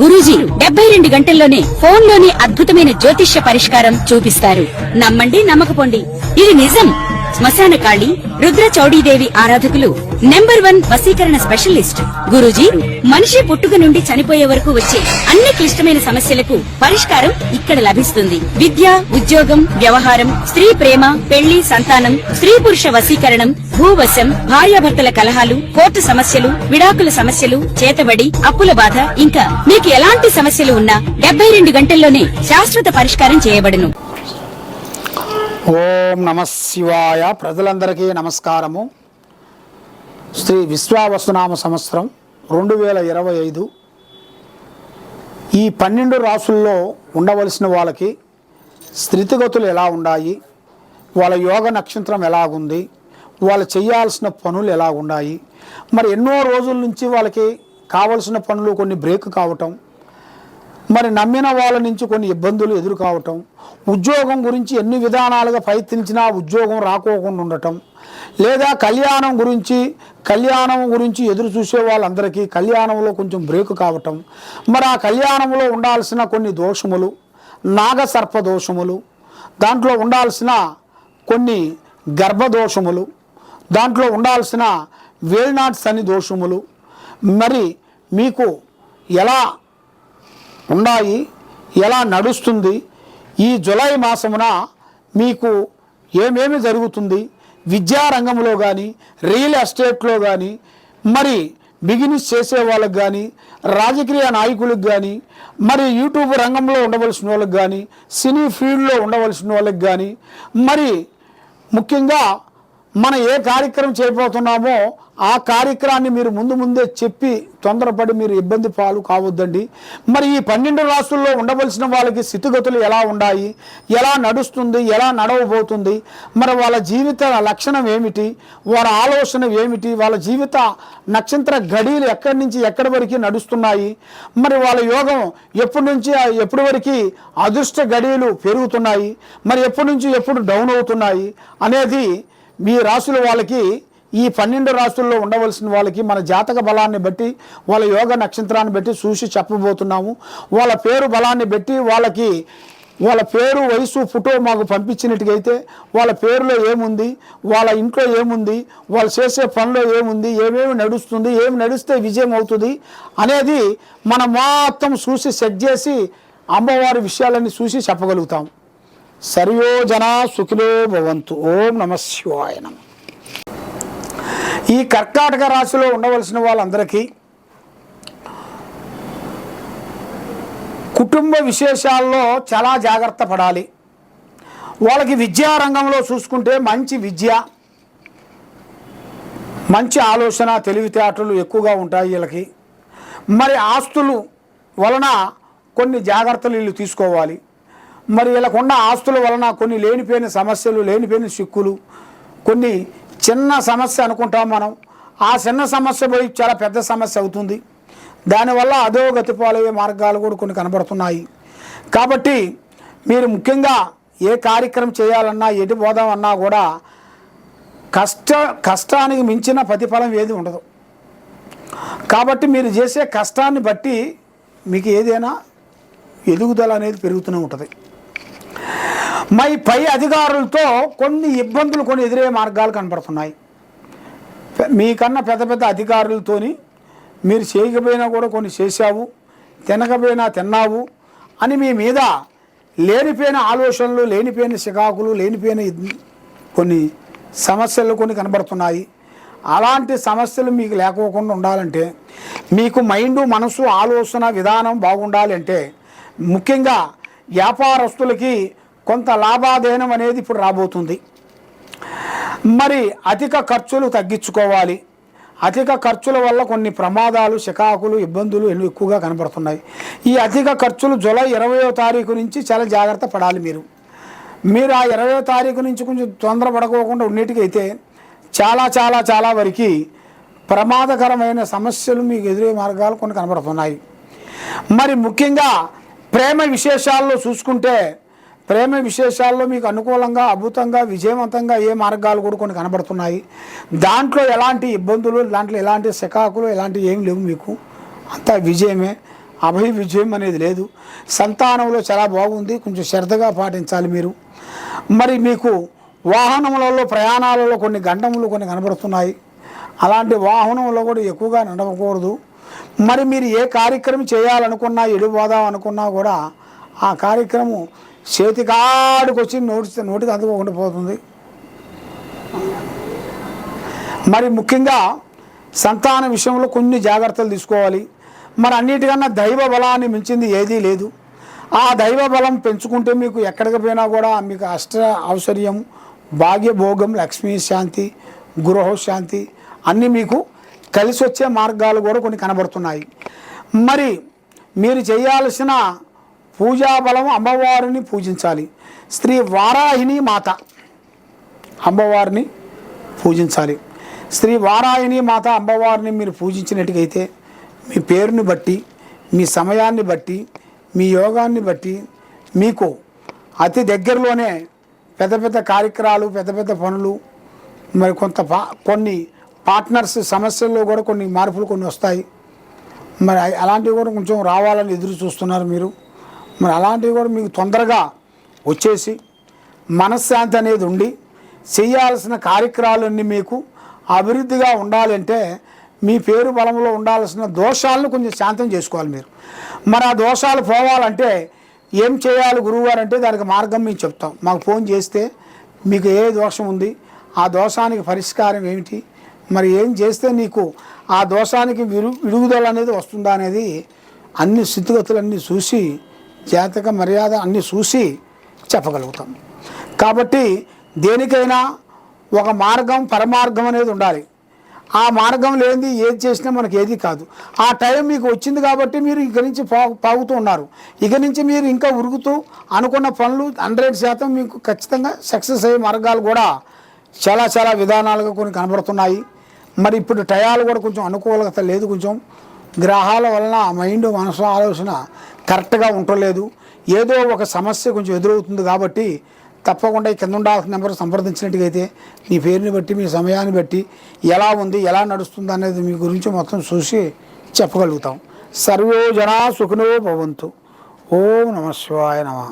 గురూజీ 72 గంటల్లోనే ఫోన్ లోని అద్భుతమైన జ్యోతిష్య పరిష్కారం చూపిస్తారు. నమ్మండి, నమ్మకపోండి, ఇది నిజం. శ్మశాన కాళి రుద్ర చౌడీదేవి ఆరాధకులు నంబర్ 1 వశీకరణ స్పెషలిస్ట్. గురూజీ మనిషి పుట్టుక నుండి చనిపోయే వరకు వచ్చే అన్ని క్లిష్టమైన సమస్యలకు పరిష్కారం ఇక్కడ లభిస్తుంది. విద్య, ఉద్యోగం, వ్యవహారం, స్త్రీ ప్రేమ, పెళ్లి, సంతానం, స్త్రీ పురుష వశీకరణం, భూవశం, భార్యాభర్తల కలహాలు, కోర్టు సమస్యలు, విడాకుల సమస్యలు, చేతబడి, అప్పుల బాధ, ఇంకా మీకు ఎలాంటి సమస్యలు ఉన్నా 72 గంటల్లోనే శాశ్వత పరిష్కారం చేయబడును. ఓం నమ శివాయ. ప్రజలందరికీ నమస్కారము. శ్రీ విశ్వావసునామ సంవత్సరం 2025 ఈ 12 రాసుల్లో ఉండవలసిన వాళ్ళకి స్థితిగతులు ఎలా ఉన్నాయి, వాళ్ళ యోగ నక్షత్రం ఎలాగుంది, వాళ్ళు చేయాల్సిన పనులు ఎలా ఉన్నాయి, మరి ఎన్నో రోజుల నుంచి వాళ్ళకి కావలసిన పనులు కొన్ని బ్రేక్ కావటం, మరి నమ్మిన వాళ్ళ నుంచి కొన్ని ఇబ్బందులు ఎదురు కావటం, ఉద్యోగం గురించి ఎన్ని విధానాలుగా ప్రయత్నించినా ఉద్యోగం రాకోకుండా ఉండటం, లేదా కళ్యాణం గురించి ఎదురు చూసే వాళ్ళందరికీ కళ్యాణంలో కొంచెం బ్రేక్ కావటం, మరి ఆ కళ్యాణంలో ఉండాల్సిన కొన్ని దోషములు, నాగసర్ప దోషములు, దాంట్లో ఉండాల్సిన కొన్ని గర్భదోషములు, దాంట్లో ఉండాల్సిన వేల్నాట్ శని దోషములు మరి మీకు ఎలా ఉన్నాయి, ఎలా నడుస్తుంది, ఈ జూలై మాసమున మీకు ఏమేమి జరుగుతుంది, విద్యారంగంలో కానీ, రియల్ ఎస్టేట్లో కానీ, మరి బిజినెస్ చేసే వాళ్ళకి కానీ, రాజకీయ నాయకులకు కానీ, మరి యూట్యూబ్ రంగంలో ఉండవలసిన వాళ్ళకి కానీ, సినీ ఫీల్డ్లో ఉండవలసిన వాళ్ళకి కానీ, మరి ముఖ్యంగా మనం ఏ కార్యక్రమం చేయబోతున్నామో ఆ కార్యక్రమాన్ని మీరు ముందే చెప్పి తొందరపడి మీరు ఇబ్బంది పాలు కావద్దండి. మరి ఈ 12 రాష్ట్రాల్లో ఉండవలసిన వాళ్ళకి స్థితిగతులు ఎలా ఉన్నాయి, ఎలా నడుస్తుంది, ఎలా నడవబోతుంది, మరి వాళ్ళ జీవిత లక్షణం ఏమిటి, వాళ్ళ ఆలోచన ఏమిటి, వాళ్ళ జీవిత నక్షత్ర గడియలు ఎక్కడి నుంచి ఎక్కడి వరకు నడుస్తున్నాయి, మరి వాళ్ళ యోగం ఎప్పటి నుంచి ఎప్పటి వరకు అదృష్ట గడియలు పెరుగుతున్నాయి, మరి ఎప్పటి నుంచి ఎప్పుడు డౌన్ అవుతున్నాయి అనేది మీ రాశుల వాళ్ళకి, ఈ 12 రాశుల్లో ఉండవలసిన వాళ్ళకి మన జాతక బలాన్ని బట్టి, వాళ్ళ యోగ నక్షత్రాన్ని బట్టి చూసి చెప్పబోతున్నాము. వాళ్ళ పేరు బలాన్ని బట్టి వాళ్ళకి వాళ్ళ పేరు, వయసు, ఫోటో మాకు పంపించినట్టుగైతే వాళ్ళ పేరులో ఏముంది, వాళ్ళ ఇంట్లో ఏముంది, వాళ్ళు చేసే పనిలో ఏముంది, ఏమేమి నడుస్తుంది, ఏమి నడిస్తే విజయం అవుతుంది అనేది మనం మొత్తం చూసి సెట్ చేసి అమ్మవారి విషయాలన్నీ చూసి చెప్పగలుగుతాం. సర్వో జనా సుఖినో భవంతు. ఓం నమ శివాయ నమ. ఈ కర్కాటక రాశిలో ఉండవలసిన వాళ్ళందరికీ కుటుంబ విశేషాల్లో చాలా జాగ్రత్త పడాలి. వాళ్ళకి విద్యారంగంలో చూసుకుంటే మంచి విద్య, మంచి ఆలోచన, తెలివితేటలు ఎక్కువగా ఉంటాయి వీళ్ళకి. మరి ఆస్తులు వలన కొన్ని జాగ్రత్తలు వీళ్ళు తీసుకోవాలి. మరి వీళ్ళకున్న ఆస్తుల వలన కొన్ని లేనిపోయిన సమస్యలు, లేనిపోయిన చిక్కులు, కొన్ని చిన్న సమస్య అనుకుంటాం మనం, ఆ చిన్న సమస్య పోయి చాలా పెద్ద సమస్య అవుతుంది. దానివల్ల అధోగతి పాలయ్యే మార్గాలు కూడా కొన్ని కనబడుతున్నాయి. కాబట్టి మీరు ముఖ్యంగా ఏ కార్యక్రమం చేయాలన్నా, ఎటు పోదామన్నా కూడా కష్టానికి మించిన ప్రతిఫలం ఏది ఉండదు. కాబట్టి మీరు చేసే కష్టాన్ని బట్టి మీకు ఏదైనా ఎదుగుదల అనేది పెరుగుతూనే ఉంటుంది. మరి పై అధికారులతో కొన్ని ఇబ్బందులు, కొన్ని ఎదురయ్యే మార్గాలు కనబడుతున్నాయి. మీకన్నా పెద్ద పెద్ద అధికారులతోని మీరు చేయకపోయినా కూడా కొన్ని చేశావు, తినకపోయినా తిన్నావు అని మీ మీద లేనిపోయిన ఆలోచనలు, లేనిపోయిన చికాకులు, లేనిపోయిన కొన్ని సమస్యలు కొన్ని కనబడుతున్నాయి. అలాంటి సమస్యలు మీకు లేకోకుండా ఉండాలంటే, మీకు మైండు, మనసు, ఆలోచన విధానం బాగుండాలంటే ముఖ్యంగా వ్యాపారస్తులకి కొంత లాభాధేనం అనేది ఇప్పుడు రాబోతుంది. మరి అధిక ఖర్చులు తగ్గించుకోవాలి. అధిక ఖర్చుల వల్ల కొన్ని ప్రమాదాలు, చికాకులు, ఇబ్బందులు ఎక్కువగా కనబడుతున్నాయి. ఈ అధిక ఖర్చులు జూలై 20వ తారీఖు నుంచి చాలా జాగ్రత్త పడాలి. మీరు ఆ 20వ తారీఖు నుంచి కొంచెం తొందరపడకోకుండా ఉన్నట్టుకైతే చాలా చాలా చాలా వరకు ప్రమాదకరమైన సమస్యలు మీకు ఎదురే మార్గాలు కొన్ని కనబడుతున్నాయి. మరి ముఖ్యంగా ప్రేమ విశేషాల్లో చూసుకుంటే, ప్రేమ విశేషాల్లో మీకు అనుకూలంగా, అద్భుతంగా, విజయవంతంగా ఏ మార్గాలు కూడా కొన్ని కనబడుతున్నాయి. దాంట్లో ఎలాంటి ఇబ్బందులు, దాంట్లో ఎలాంటి చికాకులు, ఎలాంటి ఏం లేవు. మీకు అంతా విజయమే. అభయ విజయం అనేది లేదు. సంతానంలో చాలా బాగుంది, కొంచెం శ్రద్ధగా పాటించాలి మీరు. మరి మీకు వాహనములలో ప్రయాణాలలో కొన్ని గంటములు కొన్ని కనబడుతున్నాయి. అలాంటి వాహనంలో కూడా ఎక్కువగా నడవకూడదు. మరి మీరు ఏ కార్యక్రమం చేయాలనుకున్నా, ఎడిపోదాం అనుకున్నా కూడా ఆ కార్యక్రమం చేతికాడికి వచ్చి నోటికి అందుకోకుండా పోతుంది. మరి ముఖ్యంగా సంతాన విషయంలో కొన్ని జాగ్రత్తలు తీసుకోవాలి. మరి అన్నిటికన్నా దైవ బలాన్ని మించింది ఏదీ లేదు. ఆ దైవ బలం పెంచుకుంటే మీకు ఎక్కడికి పోయినా కూడా మీకు అష్ట ఐశ్వర్యం, భాగ్యభోగం, లక్ష్మీ శాంతి, గృహశాంతి అన్నీ మీకు కలిసి వచ్చే మార్గాలు కూడా కొన్ని కనబడుతున్నాయి. మరి మీరు చేయాల్సిన పూజా బలం అమ్మవారిని పూజించాలి. శ్రీ వారాహిని మాత అమ్మవారిని పూజించాలి. శ్రీ వారాహిని మాత అమ్మవారిని మీరు పూజించినట్టుగైతే మీ పేరుని బట్టి, మీ సమయాన్ని బట్టి, మీ యోగాన్ని బట్టి మీకు అతి దగ్గరలోనే పెద్ద పెద్ద కార్యక్రమాలు, పెద్ద పెద్ద పనులు, మరి కొన్ని పార్ట్నర్స్ సమస్యల్లో కూడా కొన్ని మార్పులు కొన్ని వస్తాయి. మరి అలాంటివి కూడా కొంచెం రావాలని ఎదురు చూస్తున్నారు మీరు. మరి అలాంటివి కూడా మీకు తొందరగా వచ్చేసి మనశ్శాంతి అనేది ఉండి చేయాల్సిన కార్యక్రమాలన్నీ మీకు అభివృద్ధిగా ఉండాలంటే మీ పేరు బలంలో ఉండాల్సిన దోషాలను కొంచెం శాంతం చేసుకోవాలి మీరు. మరి ఆ దోషాలు పోవాలంటే ఏం చేయాలి గురువుగారు అంటే దానికి మార్గం మేము చెప్తాం. మాకు ఫోన్ చేస్తే మీకు ఏ దోషం ఉంది, ఆ దోషానికి పరిష్కారం ఏమిటి, మరి ఏం చేస్తే నీకు ఆ దోషానికి విడుదల అనేది వస్తుందా అనేది అన్ని స్థితిగతులన్నీ చూసి, జాతక మర్యాద అన్నీ చూసి చెప్పగలుగుతాం. కాబట్టి దేనికైనా ఒక మార్గం, పరమార్గం అనేది ఉండాలి. ఆ మార్గం లేనిది ఏది చేసినా మనకి ఏది కాదు. ఆ టైం మీకు వచ్చింది కాబట్టి మీరు ఇక నుంచి పాగుతూ ఉన్నారు. ఇక నుంచి మీరు ఇంకా ఉరుగుతూ అనుకున్న పనులు 100% మీకు ఖచ్చితంగా సక్సెస్ అయ్యే మార్గాలు కూడా చాలా చాలా విధానాలుగా కొన్ని కనబడుతున్నాయి. మరి ఇప్పుడు టయాలు కూడా కొంచెం అనుకూలత లేదు. కొంచెం గ్రహాల వలన మైండ్, మనసు, ఆలోచన కరెక్ట్గా ఉండలేదు. ఏదో ఒక సమస్య కొంచెం ఎదురవుతుంది. కాబట్టి తప్పకుండా ఈ కింద ఉండాల్సిన నెంబర్ సంప్రదించినట్టుగైతే మీ పేరుని బట్టి, మీ సమయాన్ని బట్టి ఎలా ఉంది, ఎలా నడుస్తుంది అనేది మీ గురించి మొత్తం చూసి చెప్పగలుగుతాం. సర్వే జనా సుఖినో భవంతు. ఓం నమః శివాయ నమః.